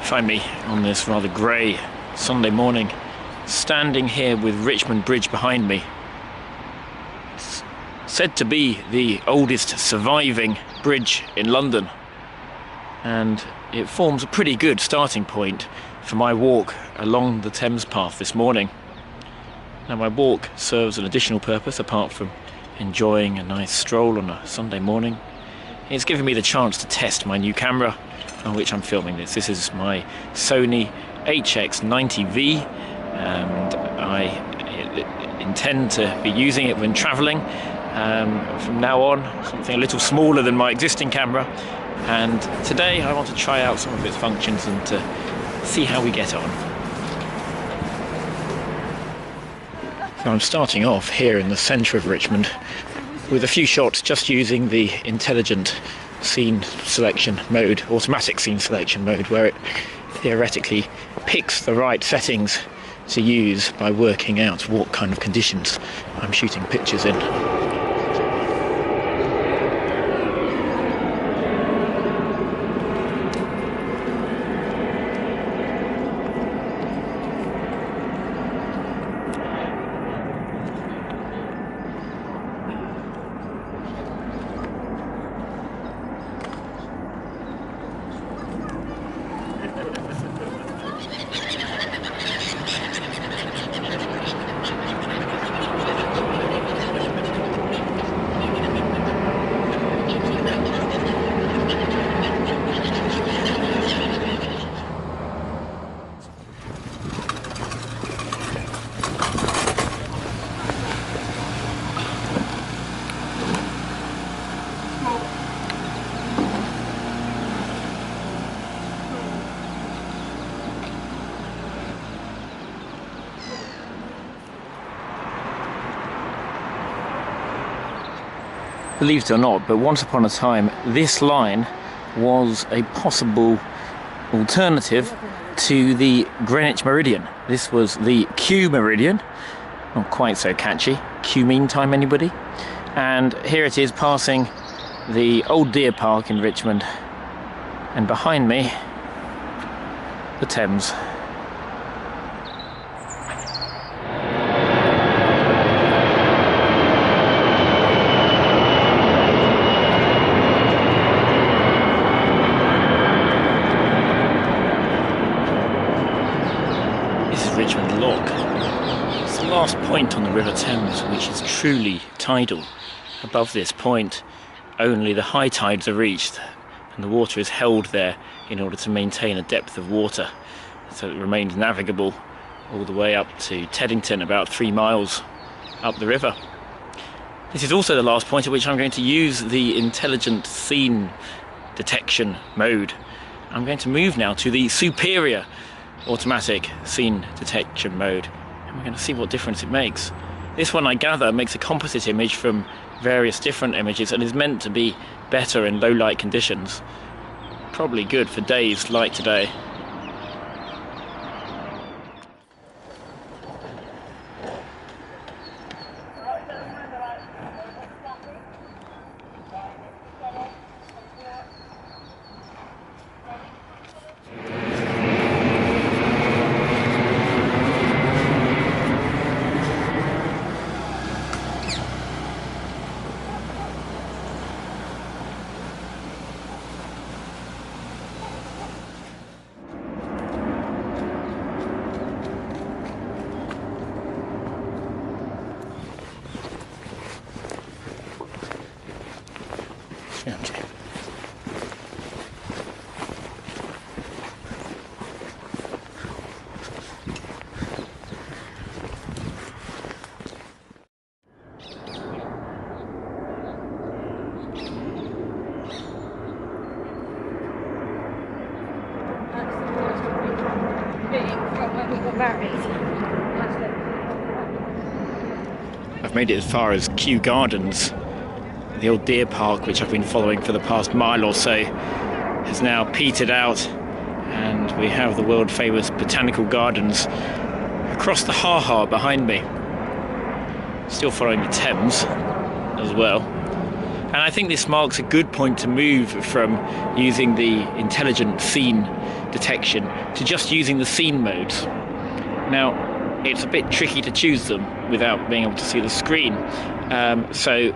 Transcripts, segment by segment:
Find me on this rather grey Sunday morning, standing here with Richmond Bridge behind me. It's said to be the oldest surviving bridge in London, and it forms a pretty good starting point for my walk along the Thames Path this morning. Now, my walk serves an additional purpose apart from enjoying a nice stroll on a Sunday morning. It's given me the chance to test my new camera on which I'm filming this. This is my Sony HX90V, and I intend to be using it when travelling from now on, something a little smaller than my existing camera. And today I want to try out some of its functions and to see how we get on. So I'm starting off here in the centre of Richmond with a few shots just using the intelligent scene selection mode, automatic scene selection mode, where it theoretically picks the right settings to use by working out what kind of conditions I'm shooting pictures in. Believe it or not, but once upon a time this line was a possible alternative to the Greenwich Meridian. This was the Kew Meridian, not quite so catchy. Kew mean time, anybody? And here it is passing the old deer park in Richmond, and behind me the Thames. Richmond Lock. It's the last point on the River Thames which is truly tidal. Above this point, only the high tides are reached, and the water is held there in order to maintain a depth of water, so it remains navigable all the way up to Teddington, about 3 miles up the river. This is also the last point at which I'm going to use the intelligent scene detection mode. I'm going to move now to the superior automatic scene detection mode, and we're going to see what difference it makes. This one, I gather, makes a composite image from various different images and is meant to be better in low light conditions. Probably good for days like today. Okay. I've made it as far as Kew Gardens. The old deer park, which I've been following for the past mile or so, has now petered out, and we have the world famous botanical gardens across the Ha-Ha behind me. Still following the Thames as well. And I think this marks a good point to move from using the intelligent scene detection to just using the scene modes. Now, it's a bit tricky to choose them without being able to see the screen, so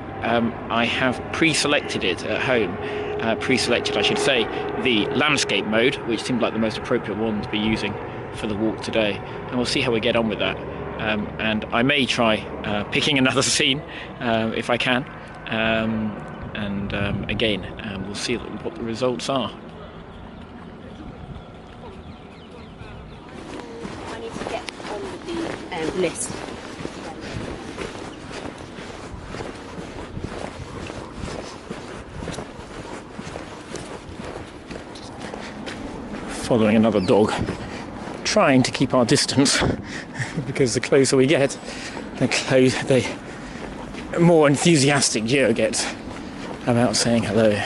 I have pre-selected it at home. Pre-selected, I should say, the landscape mode, which seemed like the most appropriate one to be using for the walk today, and we'll see how we get on with that. And I may try picking another scene if I can, and again we'll see what the results are. I need to get on with the list. Following another dog, trying to keep our distance because the closer we get, the more enthusiastic Gio gets about saying hello.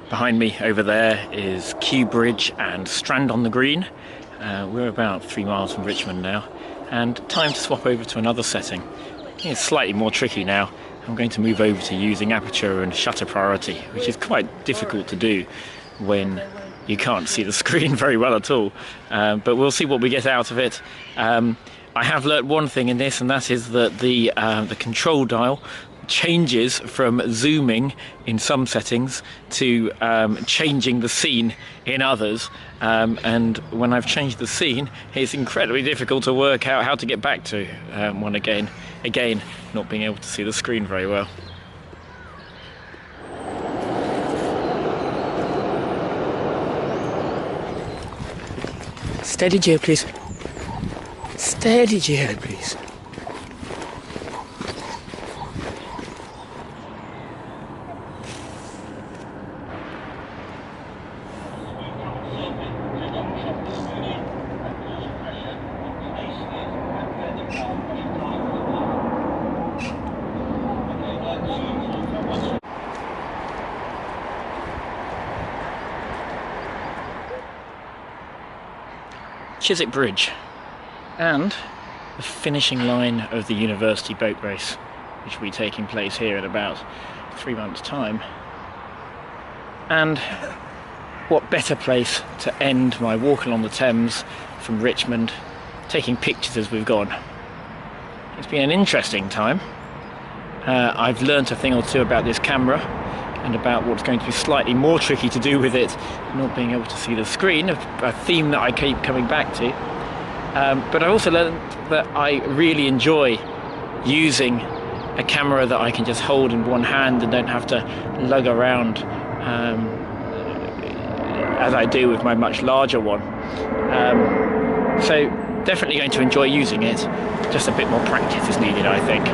Behind me over there is Kewbridge and Strand on the Green. We're about 3 miles from Richmond now, and time to swap over to another setting. It's slightly more tricky now. I'm going to move over to using aperture and shutter priority, which is quite difficult to do when you can't see the screen very well at all. But we'll see what we get out of it. I have learnt one thing in this, and that is that the control dial changes from zooming in some settings to changing the scene in others, and when I've changed the scene, it's incredibly difficult to work out how to get back to one again, not being able to see the screen very well. Steady, Gio, please. Steady, Gio, please. Chiswick Bridge and the finishing line of the university boat race, which will be taking place here in about 3 months' time. And what better place to end my walk along the Thames from Richmond, taking pictures as we've gone. It's been an interesting time. I've learnt a thing or two about this camera and about what's going to be slightly more tricky to do with it, not being able to see the screen, a theme that I keep coming back to. But I also learned that I really enjoy using a camera that I can just hold in one hand and don't have to lug around as I do with my much larger one. So definitely going to enjoy using it, just a bit more practice is needed, I think.